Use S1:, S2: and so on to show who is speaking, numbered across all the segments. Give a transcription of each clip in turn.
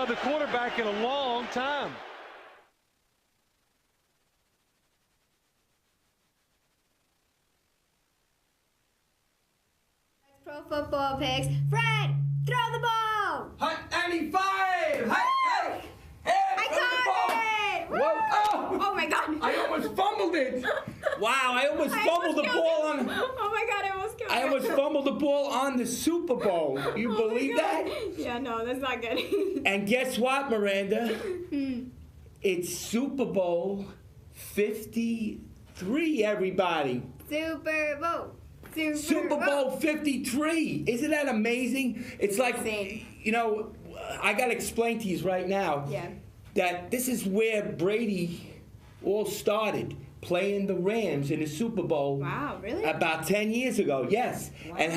S1: by the quarterback in a long time.
S2: Pro football picks. Fred, throw the ball.
S3: Hut 95. Hey,
S2: I caught it.
S3: Whoa.
S2: Oh my God.
S3: I almost fumbled it. Wow, I almost fumbled the ball on.
S2: Oh my God, I almost killed it.
S3: I almost fumbled the ball on the Super Bowl. You believe that?
S2: Yeah, no, that's not good.
S3: And guess what, Miranda? It's Super Bowl 53, everybody.
S2: Super Bowl.
S3: Super Bowl 53. Isn't that amazing? It's like, you know, I got to explain to you right now that this is where Brady all started, playing the Rams in the Super Bowl.
S2: Wow, really?
S3: About 10 years ago, yes. Wow. And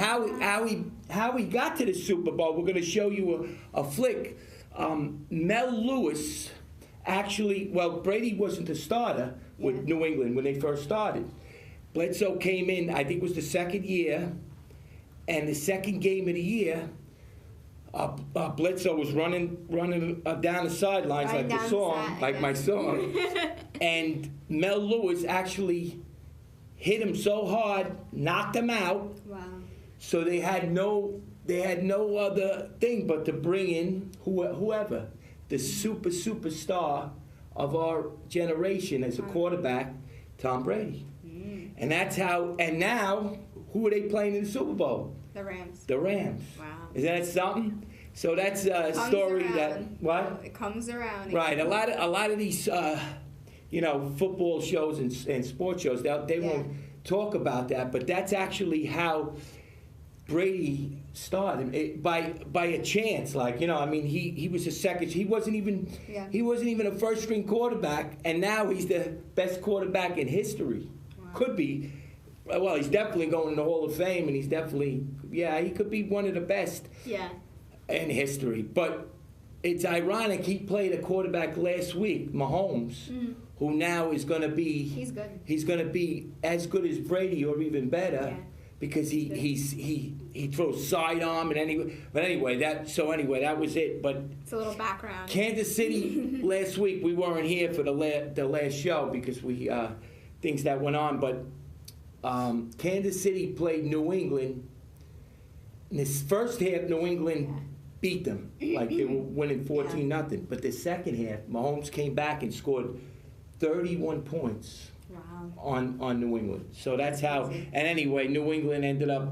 S3: how he got to the Super Bowl, we're going to show you a flick. Mel Lewis actually, well, Brady wasn't the starter with New England when they first started. Bledsoe came in, I think it was the second year, and the second game of the year, Bledsoe was running down the sidelines like the song, like my song, and Mel Lewis actually hit him so hard, knocked him out.
S2: Wow!
S3: So they had no other thing but to bring in whoever, the superstar of our generation as a quarterback, Tom Brady. And that's how. And now, who are they playing in the Super Bowl?
S2: The Rams.
S3: The Rams.
S2: Wow.
S3: Is that something? So that's a story that what?
S2: It comes around.
S3: Right. A lot of these, football shows and sports shows, they won't talk about that, but that's actually how Brady started by a chance. Like, I mean, he was a second. He wasn't even a first string quarterback, and now he's the best quarterback in history. Could be. Well, he's definitely going in the Hall of Fame, and he's definitely, he could be one of the best in history. But it's ironic, he played a quarterback last week, Mahomes, who now is going to be...
S2: He's good.
S3: He's going to be as good as Brady or even better because he throws sidearm and But anyway, that was it. But
S2: it's a little background.
S3: Kansas City last week, we weren't here for the last show because we... things that went on, but Kansas City played New England. In this first half, New England beat them, like they were winning 14-0. But the second half, Mahomes came back and scored 31 points on New England. So that's how. And anyway, New England ended up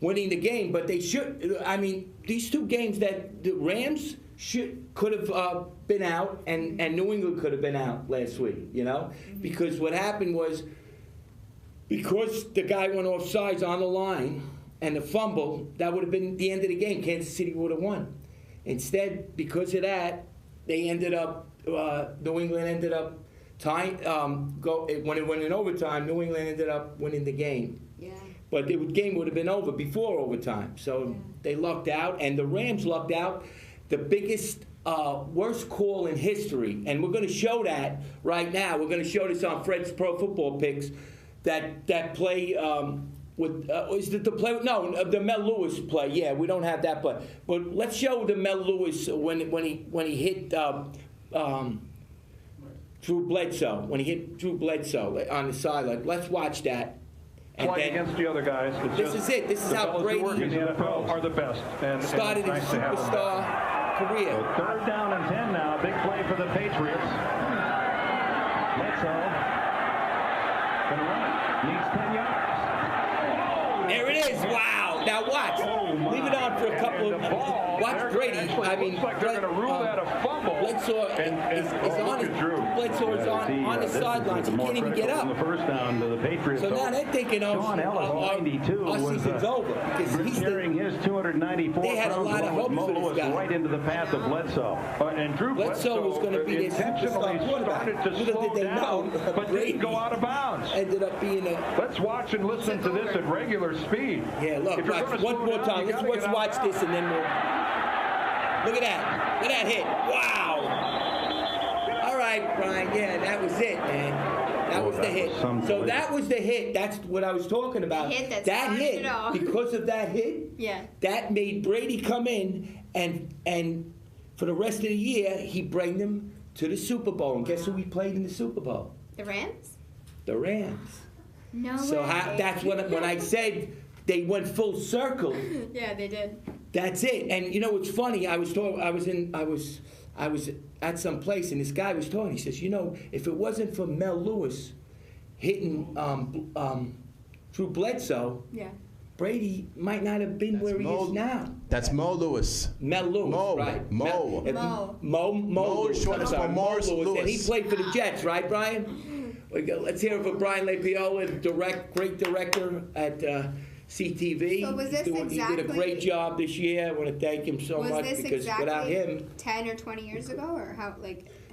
S3: winning the game. But they should. I mean, these two games that the Rams could have been out, and New England could have been out last week, because what happened was because the guy went off sides on the line and the fumble, that would have been the end of the game. Kansas City would have won. Instead, because of that, they ended up, New England ended up tying, when it went in overtime, New England ended up winning the game. Yeah. But the game would have been over before overtime. So they lucked out, and the Rams lucked out. The biggest, worst call in history, and we're going to show that right now. We're going to show this on Fred's Pro Football Picks. That play with is it the play? No, the Mel Lewis play. Yeah, we don't have that, but let's show the Mel Lewis when he hit Drew Bledsoe on the sideline. Let's watch that.
S4: And play against the other guys.
S3: This is it. This is how Brady
S4: in the NFL are the best. And
S3: started his superstar career.
S4: So 3rd down and 10 now. Big play for the Patriots. Bledsoe gonna run it. Needs 10 yards.
S3: There it is. Wow. Now watch. Leave it on for a couple of minutes. Watch Brady. I mean,
S4: looks like they're going to rule that a fumble.
S3: Bledsoe is on the sidelines. He can't even get up.
S4: The first down to the Patriots.
S3: So now they're thinking, our season's over. Because he's
S4: carrying his 294
S3: They had a lot of hope for this guy.
S4: Right into the path of Bledsoe. And Drew
S3: Bledsoe was going to be this superstar quarterback. Little did they know,
S4: but didn't go out of bounds.
S3: Ended up being a...
S4: Let's watch and listen to this at regular speed.
S3: Yeah, look, watch, one more time. Let's watch this and then we'll... Look at that. Look at that hit. Wow. All right, Brian. Yeah, that was it, man. That was the hit. So that was the hit. That's what I was talking about. That hit, because of that hit, that made Brady come in and for the rest of the year, he bring them to the Super Bowl. And guess who we played in the Super Bowl?
S2: The Rams?
S3: The Rams.
S2: No
S3: So
S2: way.
S3: that's when I said they went full circle.
S2: Yeah, they did.
S3: That's it. And you know what's funny? I was at some place, and this guy was talking. He says, you know, if it wasn't for Mel Lewis hitting Drew Bledsoe,
S2: Yeah.
S3: Brady might not have been where he is now.
S5: That's Mo Lewis.
S3: Mel Lewis,
S5: Mo,
S3: right?
S5: Mo.
S3: Mo
S5: Lewis, short
S3: I'm
S5: for
S3: sorry,
S5: Morris Lewis.
S3: And he played for the Jets, right, Brian? Let's hear it for Brian LaPayower, great director at CTV.
S2: So was this
S3: He did a
S2: exactly-
S3: great job this year. I want to thank him so
S2: Was
S3: much
S2: this
S3: because
S2: exactly
S3: without him,
S2: 10 or 20 years ago, or how?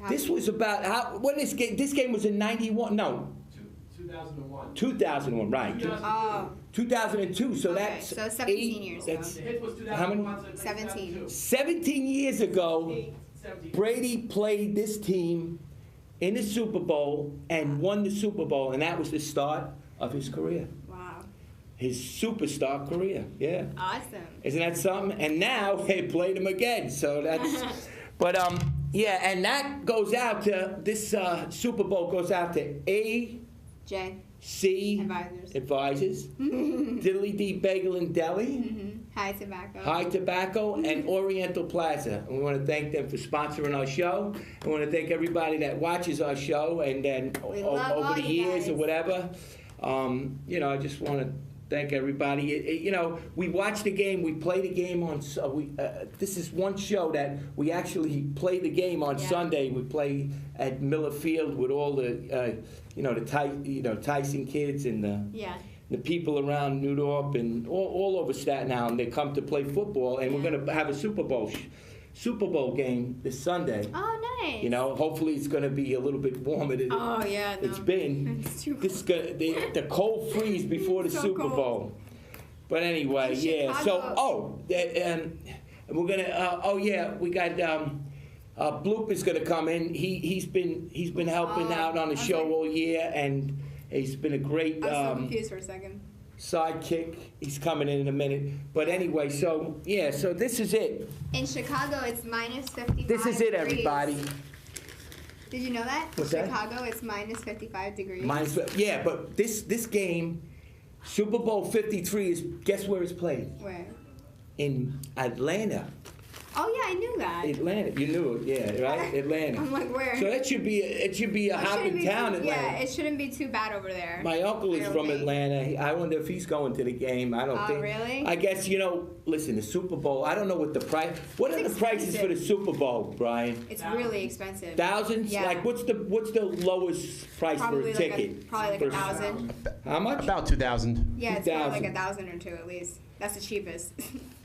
S3: this was about when this game was in '91. No,
S6: 2001.
S3: 2001, right?
S2: Oh,
S3: 2002. So
S2: Okay,
S3: that's
S2: so 17 years ago.
S3: that's
S6: The hit was
S3: How many?
S6: 2001. So
S2: 17.
S3: 17 years ago.
S6: 17.
S3: Brady played this team in the Super Bowl and won the Super Bowl, and that was the start of his career,
S2: wow.
S3: his superstar career. Yeah,
S2: Awesome.
S3: isn't that something? And now they played him again, so that's. But yeah, and that goes out to this Super Bowl goes out to
S2: Jay.
S3: AC Advisors, Diddly D Bagel and Deli,
S2: High Tobacco.
S3: High Tobacco, and Oriental Plaza. And we want to thank them for sponsoring our show. I want to thank everybody that watches our show and then
S2: We love all
S3: over the
S2: you
S3: years
S2: guys.
S3: or whatever. You know, I just want to thank everybody. You know, we watch the game. We play the game on. This is one show that we actually play the game on
S2: Yeah.
S3: Sunday. We play at Miller Field with all the, the Tyson kids and the people around New York and all over Staten Island. They come to play football, and we're going to have a Super Bowl game this Sunday.
S2: Oh, nice.
S3: You know, hopefully it's going to be a little bit warmer than
S2: Oh, yeah. No.
S3: it's been.
S2: It's too
S3: This the cold freeze before the
S2: So
S3: Super
S2: cold.
S3: Bowl. But anyway,
S2: In
S3: yeah.
S2: Chicago.
S3: So we're gonna. We got. Bloop is gonna come in. He's been helping out on the
S2: okay.
S3: show all year, and he's been a great
S2: I was so confused for a second.
S3: sidekick. He's coming in a minute. But anyway, so yeah. So this is it.
S2: In Chicago, it's minus 55
S3: This is it,
S2: degrees.
S3: everybody.
S2: Did you know that?
S3: What's that?
S2: Chicago, it's minus 55 degrees.
S3: Yeah, but this game, Super Bowl 53 is. Guess where it's played?
S2: Where?
S3: In Atlanta.
S2: Oh, yeah, I knew that.
S3: Atlanta, you knew it, yeah, right? Atlanta.
S2: I'm like, where?
S3: So it should be a
S2: It shouldn't
S3: hopping
S2: be
S3: town,
S2: too,
S3: Atlanta.
S2: Yeah, it shouldn't be too bad over there.
S3: My uncle
S2: I
S3: is
S2: don't
S3: from
S2: think.
S3: Atlanta. I wonder if he's going to the game. I don't
S2: Oh,
S3: think.
S2: really?
S3: I guess listen, the Super Bowl. I don't know what the price. What are
S2: It's
S3: the prices for the
S2: expensive.
S3: Super Bowl, Brian?
S2: It's really expensive.
S3: Thousands?
S2: Yeah.
S3: Like what's the lowest price
S2: Probably
S3: for a
S2: like
S3: ticket?
S2: probably like
S3: For-
S2: 1,000.
S3: How much?
S5: About 2,000.
S2: Yeah, it's probably
S3: 2,000.
S2: like 1,000 or two at least. That's the cheapest.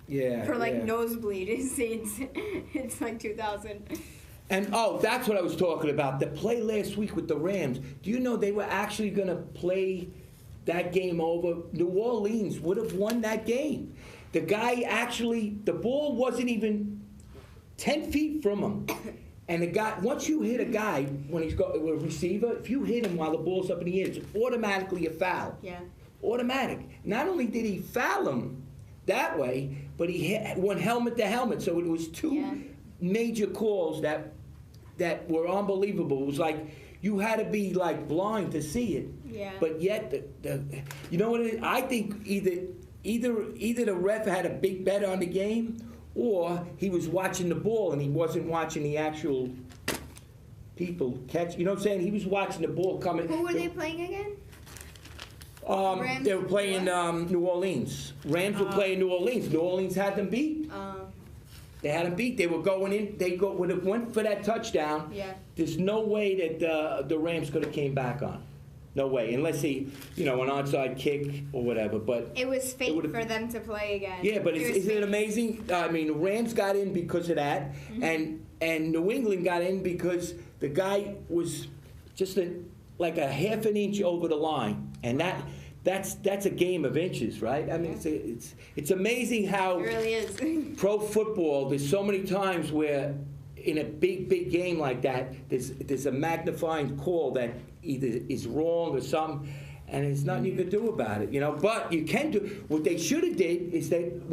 S3: Yeah.
S2: For like
S3: yeah.
S2: nosebleed seats, it's like 2,000.
S3: And that's what I was talking about. The play last week with the Rams. Do you know they were actually going to play that game over? New Orleans would have won that game. The guy the ball wasn't even 10 feet from him. And the guy, once you hit a guy when he's got a receiver, if you hit him while the ball's up in the air, it's automatically a foul.
S2: Yeah.
S3: Automatic. Not only did he foul him that way, but he went helmet to helmet. So it was two
S2: Yeah.
S3: major calls that were unbelievable. It was like you had to be like blind to see it.
S2: Yeah.
S3: But yet you know what it is? I think either the ref had a big bet on the game, or he was watching the ball and he wasn't watching the actual people catch. You know what I'm saying? He was watching the ball coming.
S2: Who were they playing again? Rams
S3: They were
S2: and
S3: playing
S2: what?
S3: New Orleans. Rams were playing New Orleans. New Orleans had them beat. They had them beat. They were going in. Would have went for that touchdown.
S2: Yeah.
S3: There's no way that the Rams could have came back on. No way, unless an onside kick or whatever. But
S2: It was fate
S3: would've-
S2: for them to play again.
S3: yeah, but
S2: It was
S3: isn't it
S2: fate.
S3: amazing? I mean, the Rams got in because of that,
S2: Mm-hmm.
S3: and New England got in because the guy was just like a half an inch over the line, and that's a game of inches, right? I mean, it's amazing how
S2: It really is.
S3: pro football. There's so many times where in a big game like that, there's a magnifying call that either is wrong or something, and there's nothing you can do about it, But you can do what they should have did is that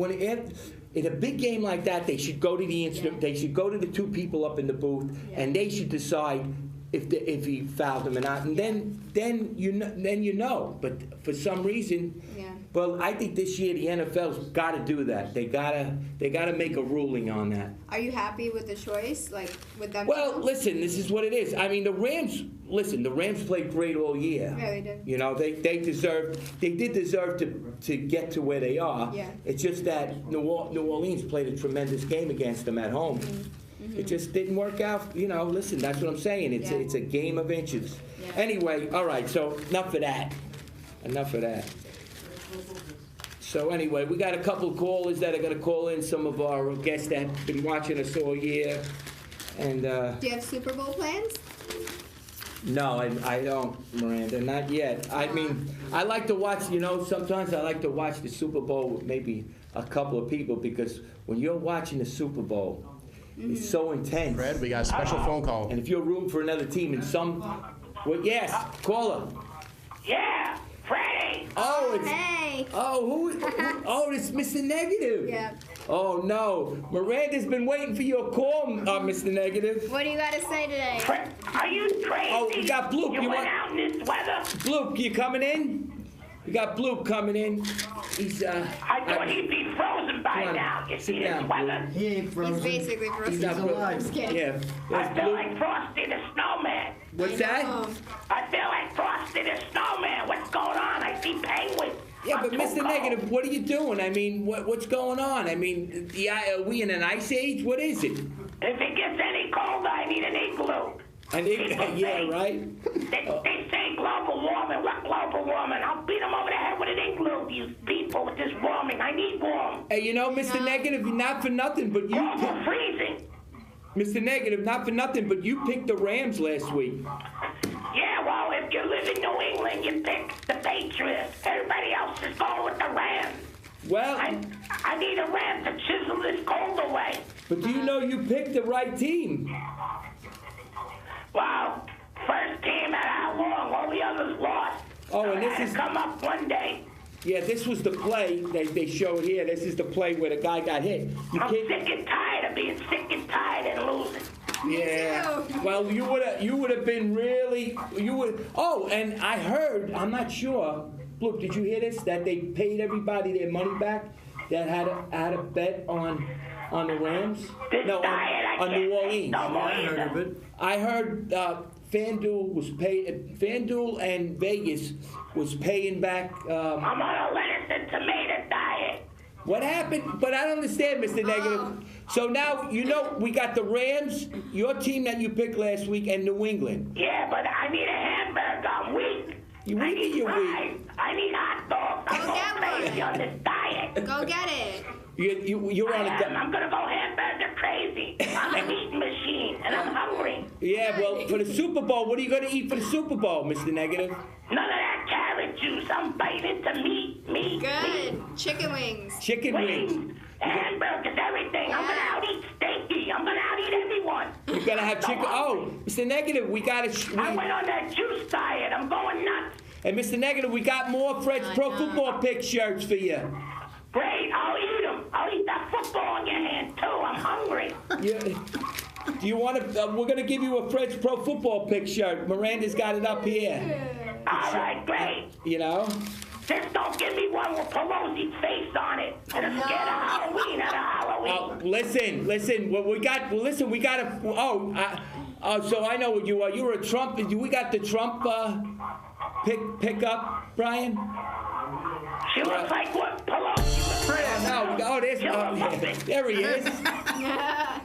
S3: in a big game like that, they should go to the instrument. They should go to the two people up in the booth, and they should decide if he fouled him or not. And then you know. But for some reason, well, I think this year the NFL's got to do that. They gotta make a ruling on that.
S2: Are you happy with the choice, like with them?
S3: Well, listen, this is what it is. I mean, the Rams. Listen, the Rams played great all year.
S2: Yeah, they did.
S3: You know, they did deserve to get to where they are.
S2: Yeah.
S3: It's just that New Orleans played a tremendous game against them at home.
S2: Mm-hmm.
S3: It just didn't work out. You know, listen, that's what I'm saying. It's a game of inches.
S2: Yeah.
S3: Anyway, all right. So enough of that. So anyway, we got a couple of callers that are going to call in. Some of our guests that have been watching us all year. And
S2: do you have Super Bowl plans?
S3: no, I don't, Miranda, not yet. I mean, I like to watch, you know, sometimes I like to watch the Super Bowl with maybe a couple of people, because when you're watching the Super Bowl, it's so intense.
S5: Fred, we got a special phone call.
S3: And if you're rooting for another team and well, yes, caller.
S7: Yeah, Freddie.
S3: Oh, it's,
S2: Hey.
S3: oh, oh, it's Mr. Negative.
S2: Yeah.
S3: Oh, no. Miranda's been waiting for your call, Mr. Negative.
S2: What do you got to say today?
S7: Are you crazy?
S3: Oh, we got Bloop.
S7: You
S3: You
S7: went
S3: want-
S7: out in this weather?
S3: Bloop, you coming in? We got Bloop coming in. He's,
S7: I thought he'd be frozen by
S3: Come on,
S7: now. You
S3: sit
S7: see this
S3: down,
S7: weather?
S6: He ain't frozen.
S2: He's basically frozen.
S3: He's not
S6: alive.
S3: frozen.
S2: Just kidding.
S3: Yeah.
S7: I
S3: There's
S7: feel
S3: Bloop.
S7: like Frosty the Snowman.
S3: What's that?
S7: I feel like Frosty the Snowman. What's going on? I see penguins.
S3: Yeah,
S7: I'm
S3: but
S7: too
S3: Mr.
S7: cold.
S3: Negative, what are you doing? I mean, what's going on? I mean, are we in an ice age? What is it?
S7: If it gets any colder, I need an igloo.
S3: Yeah, right?
S7: They say global warming. What global warming? I'll beat them over the head with an igloo. These people with this warming. I need warm.
S3: Hey, you know, Mr. Negative, not for nothing, but you
S7: Global freezing.
S3: Mr. Negative, not for nothing, but you picked the Rams last week.
S7: Yeah, well, if you live in New England, you pick the Patriots. Everybody else is going with the Rams.
S3: Well,
S7: I need a Ram to chisel this cold away.
S3: but do you know you picked the right team?
S7: Wow, first team at how long? All the others lost.
S3: Oh,
S7: So
S3: and
S7: I
S3: this
S7: had
S3: is-
S7: to come up one day.
S3: Yeah, this was the play they showed here. This is the play where the guy got hit. You
S7: I'm
S3: can't-
S7: sick and tired of being sick and tired and losing.
S3: Yeah.
S2: too.
S3: Well, you would have been really. Oh, and I heard. I'm not sure. Look, did you hear this? That they paid everybody their money back that had a bet on the Rams.
S7: This
S3: No,
S7: diet, I
S3: on
S7: can't
S3: New
S7: take
S3: Orleans.
S7: no more
S6: I heard
S7: either.
S6: of it.
S3: I heard FanDuel was paid. FanDuel and Vegas was paying back.
S7: I'm on a lettuce and tomato diet.
S3: What happened? But I don't understand, Mr. Negative. So now, you know, we got the Rams, your team that you picked last week, and New England.
S7: Yeah, but I need a hamburger. I'm weak.
S3: You
S7: I
S3: weak or
S7: need
S3: you
S7: fries. I need hot dogs. I'm
S2: Go
S7: going
S2: get one.
S7: crazy on this diet.
S2: Go get it.
S3: You're on a.
S7: I'm gonna go hamburger crazy. I'm an eating machine, and I'm hungry.
S3: Yeah, well, for the Super Bowl, what are you going to eat for the Super Bowl, Mr. Negative?
S7: None of that carrot juice. I'm biting into meat.
S2: Good. Chicken wings.
S3: Chicken wings.
S7: Hamburgers, everything. I'm gonna out eat Steaky. I'm gonna out eat everyone.
S3: You're going to have chicken. Oh, Mr. Negative, we got to.
S7: I went on that juice diet. I'm going nuts.
S3: And Mr. Negative, we got more Fred's Pro Football Pick shirts for you.
S7: Great. I'll eat them. I'll eat that football in your hand too. I'm hungry.
S3: Do you want to? We're going to give you a Fred's Pro Football Pick shirt. Miranda's got it up here.
S7: All right, great.
S3: You know?
S7: Just don't give me one with Pelosi's face on it. And I'm scared of Halloween at a Halloween.
S3: Listen. Well, we got a. So I know what you are. You're a Trump. We got the Trump pick up, Brian.
S7: She looks like what Pelosi was.
S3: No, there he is.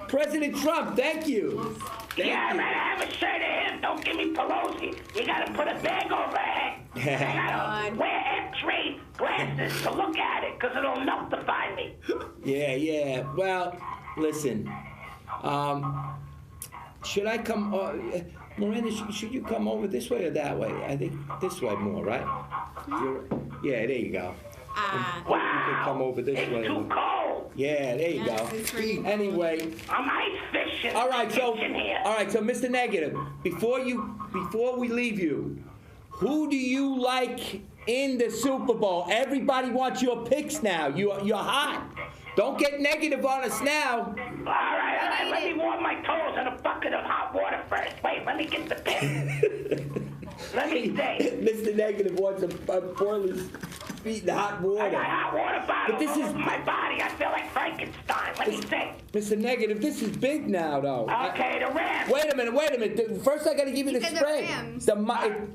S3: President Trump, thank you.
S7: Yeah, I'd rather have a shirt of him. Don't give me Pelosi. You gotta put a bag over her head. I gotta wear X-ray glasses to look at it, because it'll notify me.
S3: Yeah. Well, listen. Should I come? Miranda, should you come over this way or that way? I think this way more, right? Yeah, there you go. You can come over this
S7: It's
S3: way.
S7: too cold.
S3: Yeah, there you go.
S2: It's free.
S3: Anyway.
S7: I'm ice fishing.
S3: All right, so
S7: here.
S3: Mr. Negative, before we leave you, who do you like in the Super Bowl? Everybody wants your picks now. You're hot. Don't get negative on us now.
S7: All right. Let me warm my toes in a bucket of hot water first. Wait, let me get the pen. Let me see.
S3: Mr. Negative wants a boil his feet in hot
S7: I
S3: water.
S7: got hot water bottles
S3: But this
S7: all
S3: is-
S7: over my body. I feel like Frankenstein. Let me see.
S3: Mr. Negative, this is big now, though.
S7: Okay, the Rams.
S3: Wait a minute. First, I got to give you the
S2: said the
S3: spread.
S2: Rams.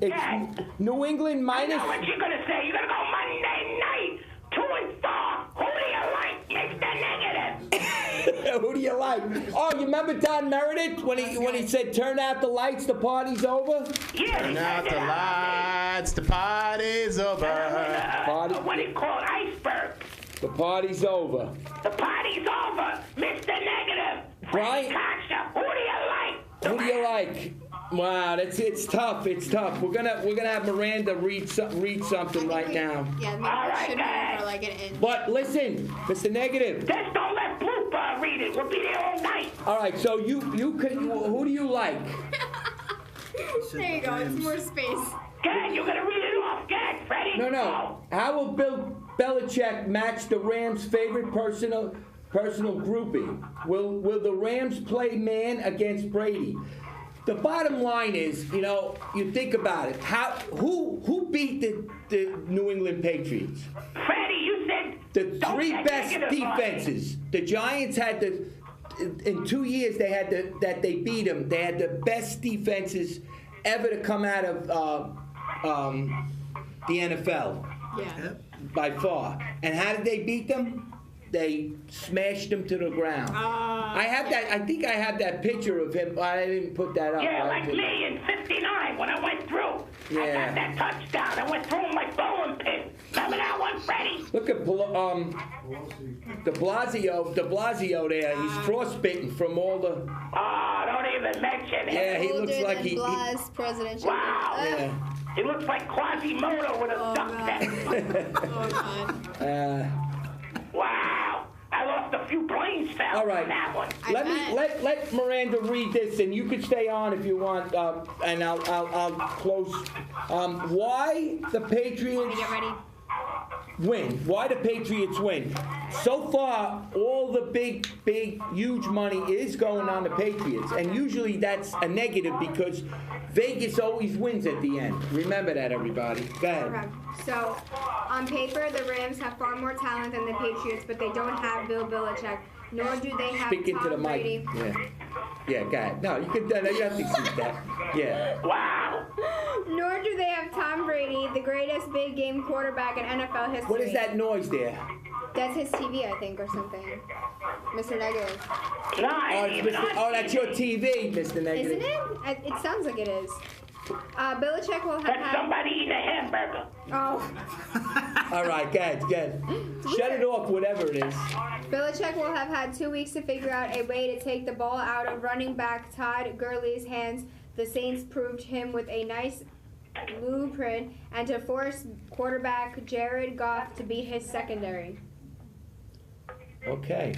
S3: It's New England
S7: I
S3: minus.
S7: know what you're going to say. You're going to go Monday night, 2-4. Who do you like, Mr. Negative?
S3: Who do you like? Oh, you remember Don Meredith when he said, "Turn out the lights, the party's over."
S7: Yeah,
S5: Turn out the lights, the party's over.
S3: Party.
S7: What do you call it? Iceberg.
S3: The party's over.
S7: The party's over, Mr. Negative.
S3: Brian-
S7: Fred Coscia. Who do you like?
S3: Who do you like? Wow, it's tough. It's tough. We're gonna have Miranda read something right now.
S2: Yeah, maybe
S7: All
S2: we
S7: right,
S2: should
S7: guys.
S2: move or like it in.
S3: But listen, Mr. Negative.
S7: Just don't let Bloop read it. We'll be there all night.
S3: All right, so you can. Who do you like?
S2: There you go. It's more space.
S7: Good, you're going to read it off. Good, Freddie.
S3: No. How will Bill Belichick match the Rams' favorite personal grouping? Will the Rams play man against Brady? The bottom line is, you think about it. Who beat the New England Patriots?
S7: Freddie, you said
S3: The
S7: don't
S3: three
S7: get
S3: best
S7: negative on me.
S3: defenses. The Giants had in 2 years that they beat them. They had the best defenses ever to come out of the NFL
S2: Yeah.
S3: by far. And how did they beat them? They smashed them to the ground. I have that. I think I have that picture of him. I didn't put that up.
S7: Yeah, like me in 59 when I went through. I
S3: Yeah.
S7: got that touchdown. I went through my bowling pin. Remember that one, Freddie?
S3: Look at De Blasio there. He's frostbitten from all the.
S7: Oh, don't even mention it.
S3: Yeah, he
S2: Older
S3: looks like
S2: than
S3: he.
S2: Blas presidential.
S7: Wow.
S3: Yeah.
S7: He looks like Quasimodo with a
S2: Oh,
S7: duck
S2: God.
S7: neck.
S2: Oh, God.
S7: Wow. I lost a few brain cells
S3: All right.
S7: on that one.
S3: Let Miranda read this, and you can stay on if you want, and I'll close. Why the Patriots
S2: Get ready.
S3: win? Why the Patriots win? So far, all the big, huge money is going on the Patriots, and usually that's a negative because Vegas always wins at the end. Remember that, everybody. Go ahead.
S2: Okay. So, on paper, the Rams have far more talent than the Patriots, but they don't have Bill Belichick, nor do they have
S3: Speak into the
S2: Tom
S3: mic.
S2: Brady.
S3: Yeah, go ahead. No, you can. You have to see that. Yeah.
S7: Wow.
S2: Nor do they have Tom Brady, the greatest big game quarterback in NFL history.
S3: What is that noise there?
S2: That's his TV, I think, or something. Mr. Negative.
S7: No, I
S3: Oh,
S7: ain't even on
S3: that's your TV, Mr. Negative.
S2: Isn't it? It sounds like it is. Belichick will have
S7: That's
S2: had...
S7: somebody eating a hamburger.
S2: Oh.
S3: All right, go ahead. Shut it off, whatever it is.
S2: Belichick will have had 2 weeks to figure out a way to take the ball out of running back Todd Gurley's hands. The Saints proved him with a nice blueprint and to force quarterback Jared Goff to beat his secondary.
S3: Okay.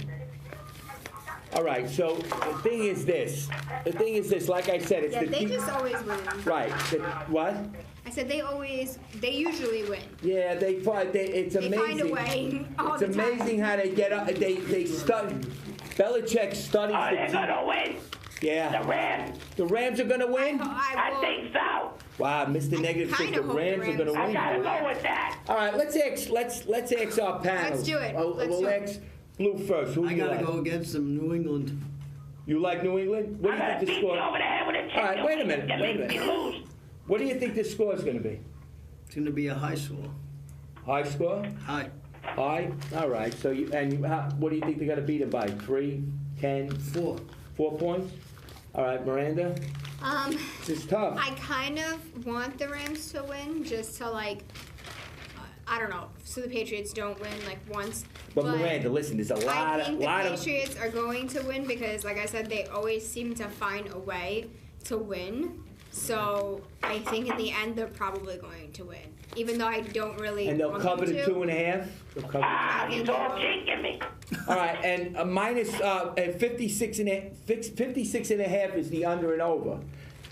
S3: All right, so the thing is this. Like I said, it's
S2: Yeah,
S3: the
S2: they
S3: deep-
S2: just always win.
S3: Right. What?
S2: I said they usually win.
S3: Yeah, it's
S2: They
S3: amazing.
S2: find a way all
S3: It's
S2: the time.
S3: amazing how they get up. They study. Belichick studies
S7: Oh, they're
S3: the
S7: going to win.
S3: Yeah.
S7: The Rams.
S3: The Rams are going to win?
S7: I think so.
S3: Wow, Mr. Negative says
S2: kinda
S3: the
S2: hope the
S3: Rams are going to
S2: Rams
S7: I
S3: win.
S7: got to go with that.
S3: All right, let's ask our panel.
S2: Let's do it.
S3: We'll
S2: Do it.
S3: ask Blue first. Who
S8: I
S3: you
S8: gotta
S3: like?
S8: go against some New England.
S3: You like New England? What
S7: I'm
S3: do you
S7: going to
S3: think the
S7: beat you
S3: score?
S7: over the head with a chicken.
S3: All right, wait a minute,
S7: You
S3: wait a
S7: make me
S3: minute.
S7: lose.
S3: What do you think the score is going to be?
S8: It's gonna be a high score.
S3: High score?
S8: High.
S3: High? All right. So what do you think they're going to beat them by? 3, 10,
S8: 4.
S3: 4 points? All right, Miranda. This is tough.
S2: I kind of want the Rams to win just to I don't know, so the Patriots don't win once.
S3: But Miranda, listen, there's a
S2: I
S3: lot
S2: think the
S3: of
S2: Patriots are going to win because, like I said, they always seem to find a way to win. So I think in the end they're probably going to win, even though I don't really.
S3: and they'll
S2: want
S3: cover
S2: them
S3: the
S2: to.
S3: 2.5. They'll cover.
S7: Ah,
S2: think
S7: he's
S2: they
S7: all
S2: will.
S7: jinking me.
S3: All right, and minus 56 and a half is the under and over.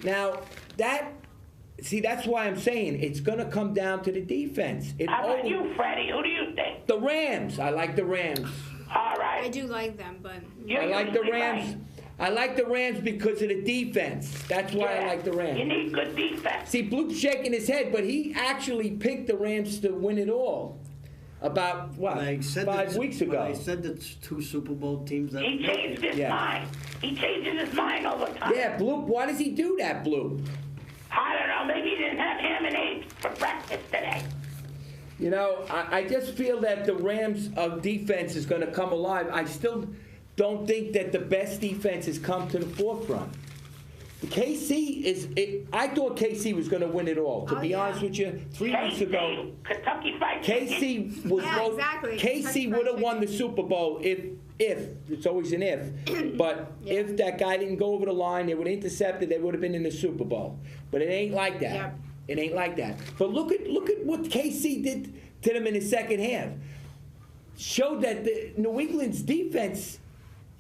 S3: Now that's why I'm saying it's going to come down to the defense.
S7: How about you, Freddie? Who do you think?
S3: The Rams. I like the Rams.
S7: All right.
S2: I do like them, but
S3: I like the Rams. I like the Rams because of the defense. That's why I like the Rams.
S7: You need good defense.
S3: See, Blue's shaking his head, but he actually picked the Rams to win it all. About, what, 5 weeks ago.
S8: I said the 2 Super Bowl teams that
S7: He changed his mind. He changes his mind all the time.
S3: Yeah, Blue, why does he do that, Blue?
S7: I don't know. Maybe he didn't have ham and eggs for breakfast today.
S3: You know, I just feel that the Rams' defense is going to come alive. I still don't think that the best defense has come to the forefront. I thought KC was going to win it all. To be honest with you, 3 weeks ago,
S7: Kentucky Fried
S3: KC was
S2: exactly.
S3: KC would have won the Super Bowl if it's always an if, but if that guy didn't go over the line, they would have intercepted, they would have been in the Super Bowl. But it ain't like that.
S2: Yep.
S3: It ain't like that. But look at what KC did to them in the second half. Showed that the New England's defense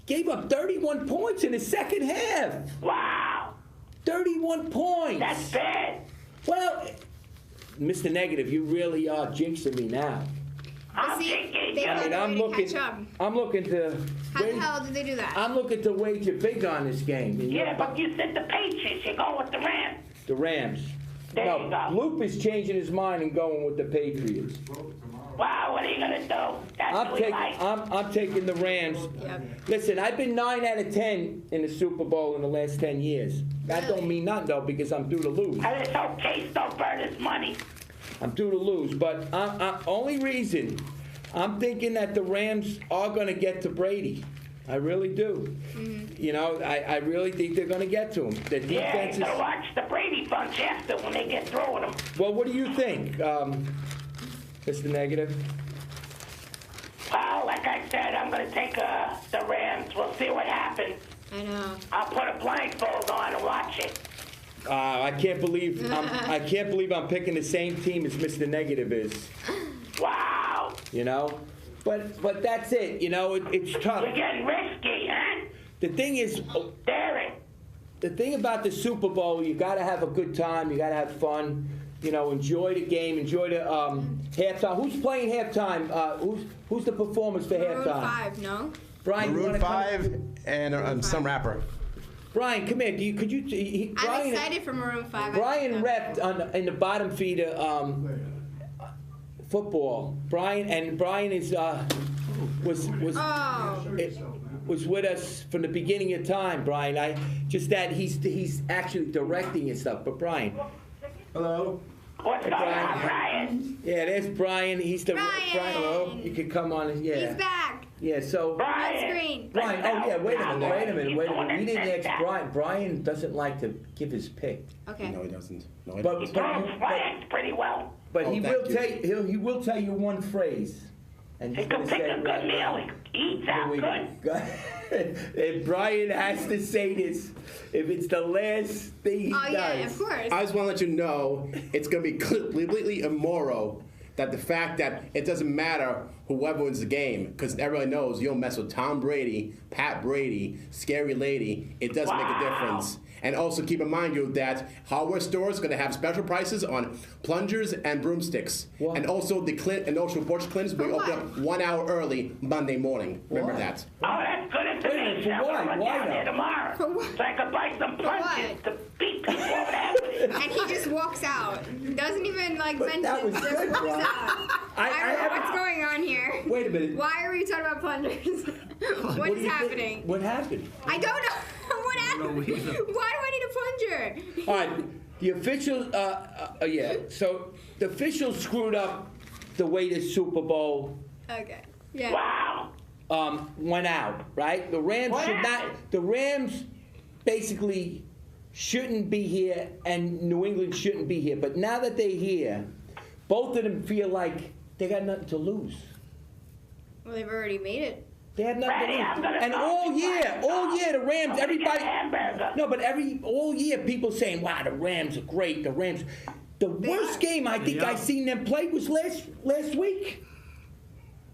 S3: gave up 31 points in the second half.
S7: Wow.
S3: 31 points.
S7: That's bad.
S3: Well, Mr. Negative, you really are jinxing me now.
S7: I'm
S2: see,
S7: thinking.
S2: they
S3: I mean,
S2: found a way to catch up.
S3: I'm looking to.
S2: How the hell did they do that?
S3: I'm looking to wager big on this game.
S7: Yeah, but you said the Patriots. You go with the Rams.
S3: The Rams.
S7: There you go.
S3: Loop is changing his mind and going with the Patriots.
S7: Wow, what are you gonna do? That's what we like.
S3: I'm taking the Rams.
S2: Yep.
S3: Listen, I've been 9 out of 10 in the Super Bowl in the last 10 years. That don't mean nothing though, because I'm due to lose.
S7: And it's okay, don't burn his money.
S3: I'm due to lose, but only reason I'm thinking that the Rams are going to get to Brady. I really do.
S2: Mm-hmm.
S3: You know, I really think they're going to get to him. The defense
S7: Yeah,
S3: is.
S7: you gotta watch the Brady bunch after when they get through with him.
S3: Well, what do you think, Mr. Negative?
S7: Well, like I said, I'm gonna take the Rams. We'll see what happens.
S2: I know.
S7: I'll put a blindfold on and watch it.
S3: I can't believe I'm picking the same team as Mr. Negative is.
S7: Wow.
S3: You know, but that's it. You know, it's tough.
S7: You're getting risky, huh?
S3: The thing is,
S7: Daring.
S3: the thing about the Super Bowl, you got to have a good time. You got to have fun. You know, enjoy the game. Enjoy the halftime. Who's playing halftime? Who's the performance for
S2: Maroon
S3: halftime?
S2: 5, no?
S3: Brian, you
S5: Maroon
S3: wanna come-
S5: 5 and some rapper.
S3: Brian, come here. Could you?
S2: I'm
S3: Brian,
S2: excited for Maroon 5.
S3: Brian repped in the bottom feeder football. Brian is was with us from the beginning of time. Brian, he's actually directing and stuff. But Brian,
S5: Hello.
S7: What's going on, Brian?
S3: yeah, there's Brian. He's the
S2: Brian.
S3: Hello, you could come on. Yeah,
S2: He's back.
S3: yeah. So.
S7: Brian.
S2: screen.
S3: Brian, oh yeah, wait a minute. We didn't ask
S7: that.
S3: Brian. Brian doesn't like to give his pick.
S2: Okay.
S5: No, he doesn't. No, he
S3: But-
S7: He
S5: doesn't.
S7: throws flags pretty well.
S3: But
S5: Oh,
S3: he
S5: thank you.
S3: will tell you one phrase, and
S7: He
S3: he's
S7: can
S3: gonna
S7: pick
S3: say
S7: a good meal. He eats out good.
S3: And Brian has to say this if it's the last thing he
S2: Oh,
S3: does.
S2: yeah, of course.
S5: I just want to let you know it's going to be completely immoral that the fact that it doesn't matter whoever wins the game, because everyone knows you don't mess with Tom Brady, Pat Brady, Scary Lady. It does make a difference. And also keep in mind you that hardware stores are going to have special prices on plungers and broomsticks.
S3: What?
S5: And also the Ocean Porch Clinics will be open up 1 hour early Monday morning. Remember
S3: Why?
S5: that.
S7: Oh, that's good information.
S3: for why?
S7: I'm gonna
S3: Why
S7: run down there
S3: though?
S7: tomorrow.
S2: For what?
S7: So I can buy some plunges to beat people over the head with it.
S2: And he just walks out. Doesn't even mention.
S3: that was
S2: Just
S3: good,
S2: walks
S3: Brian.
S2: out.
S3: I
S2: I don't know
S3: haven't-
S2: what's going on here.
S3: Wait a minute.
S2: Why are we talking about plungers?
S3: What
S2: what
S3: do
S2: is
S3: you think-
S2: happening?
S3: What happened?
S2: I don't know. What happened?
S8: know either.
S2: Why do I need a plunger?
S3: All right, the officials. So the officials screwed up the way the Super Bowl
S2: Okay. Yeah.
S7: Wow.
S3: went out, right? The Rams
S7: What
S3: should not.
S7: happened?
S3: The Rams basically shouldn't be here, and New England shouldn't be here. But now that they're here, both of them feel like they got nothing to lose.
S2: Well, they've already made it.
S3: They have nothing
S7: Freddie, I'm
S3: to
S7: gonna
S3: lose. And
S7: talk
S3: all
S7: to
S3: year,
S7: Brian.
S3: all year, the Rams,
S7: I'm gonna
S3: everybody.
S7: get a hamburger.
S3: No, but all year, people saying, "Wow, the Rams are great." The Rams. The worst game I think I seen them play was last week.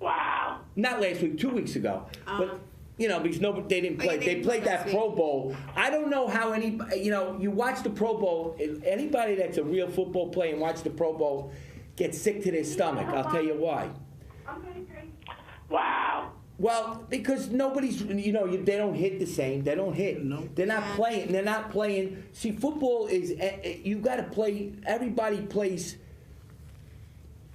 S7: Wow.
S3: Not last week, 2 weeks ago. But you know, because they didn't play.
S2: they
S3: They
S2: didn't
S3: played
S2: play
S3: that
S2: last
S3: Pro
S2: week.
S3: Bowl. I don't know how you watch the Pro Bowl. Anybody that's a real football player and watch the Pro Bowl gets sick to their stomach. I'll tell you why.
S7: Wow.
S3: Well, because nobody's, they don't hit the same. They don't hit.
S8: No.
S3: They're not playing. They're not playing. See, football is, you got to play, everybody plays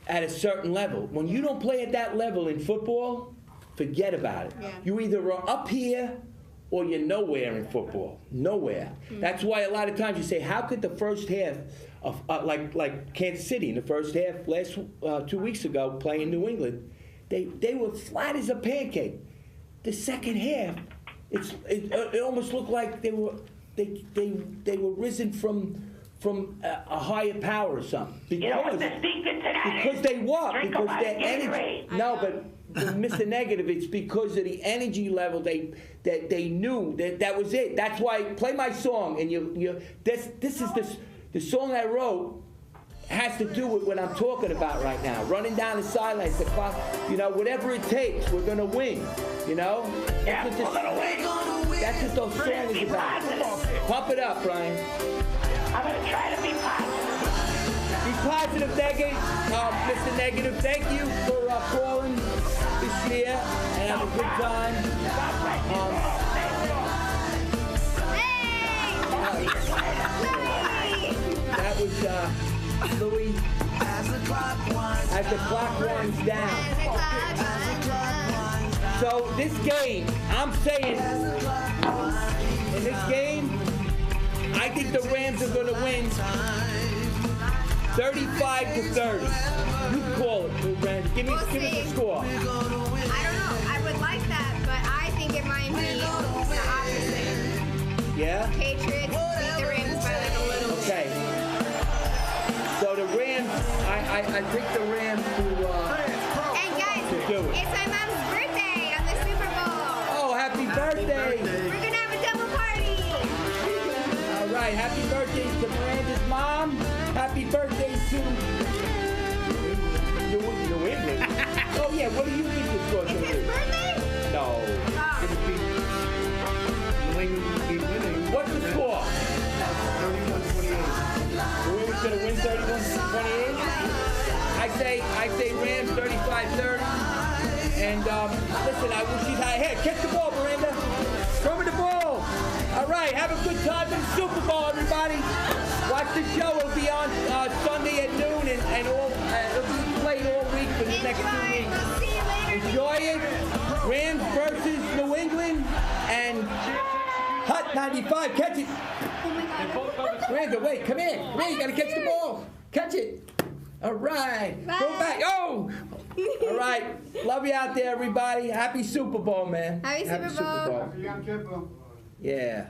S3: at a certain level. When you don't play at that level in football, forget about it.
S2: Yeah.
S3: You either are up here or you're nowhere in football. Nowhere. That's why a lot of times you say, how could the first half of, like Kansas City in the first half last 2 weeks ago playing New England, they were flat as a pancake. The second half, it almost looked like they were risen from a higher power or something.
S7: You know what the secret to that
S3: Because
S7: is?
S3: they what?
S7: Drink
S3: Because
S7: a lot
S3: their
S7: of
S3: energy.
S7: Gatorade.
S3: No, but Mr. Negative, it's because of the energy level that they knew that was it. That's why play my song and this is the song I wrote has to do with what I'm talking about right now. Running down the sidelines, the clock, whatever it takes, we're gonna win.
S7: Yeah,
S3: That's
S7: we're
S3: what
S7: gonna win.
S3: that's what those song is about. Pump it up, Brian.
S7: I'm gonna try to be positive.
S3: Be positive, Negative. Mr. Negative, thank you for calling this year and have a good time. That was Louis. As the clock winds down. So this game, I'm saying, in this game, I think the Rams are going to win 35-30. You call it, Rams. Give us the score.
S2: I don't know. I would like that, but I think it might be the opposite.
S3: Yeah?
S2: Patriots beat the Rams by like a little bit.
S3: Okay. So the Rams, I picked the Rams to
S2: And guys,
S3: do it.
S2: it's my mom's birthday on the Super Bowl.
S3: Oh, happy birthday.
S2: We're gonna have a double party.
S3: All right, happy birthday to Miranda's mom. Happy birthday to New England. Oh yeah, what do you think the score's
S2: It's
S3: going to
S2: his
S3: be?
S2: birthday?
S3: No.
S2: Oh.
S3: It's gonna
S8: New England will be winning.
S3: be- What's the score?
S8: 31-28.
S3: New England's going to win 31-28? I say Rams 35-30. And listen, I wish you had. Hey, catch the ball, Miranda. Throw me the ball. All right, have a good time in the Super Bowl, everybody. Watch the show. It'll be on Sunday at noon, and all it'll be played all week for the next 2
S2: Enjoy.
S3: weeks.
S2: We'll see you later.
S3: Enjoy it. Rams versus New England, and Hut 95. Catch it.
S2: Oh my God.
S3: Miranda, wait, come in. Come in, you gotta catch the ball. Catch it. All right. Go
S2: Bye.
S3: back. Oh! All right. Love you out there, everybody. Happy Super Bowl, man.
S2: Happy Super Bowl.
S3: Yeah.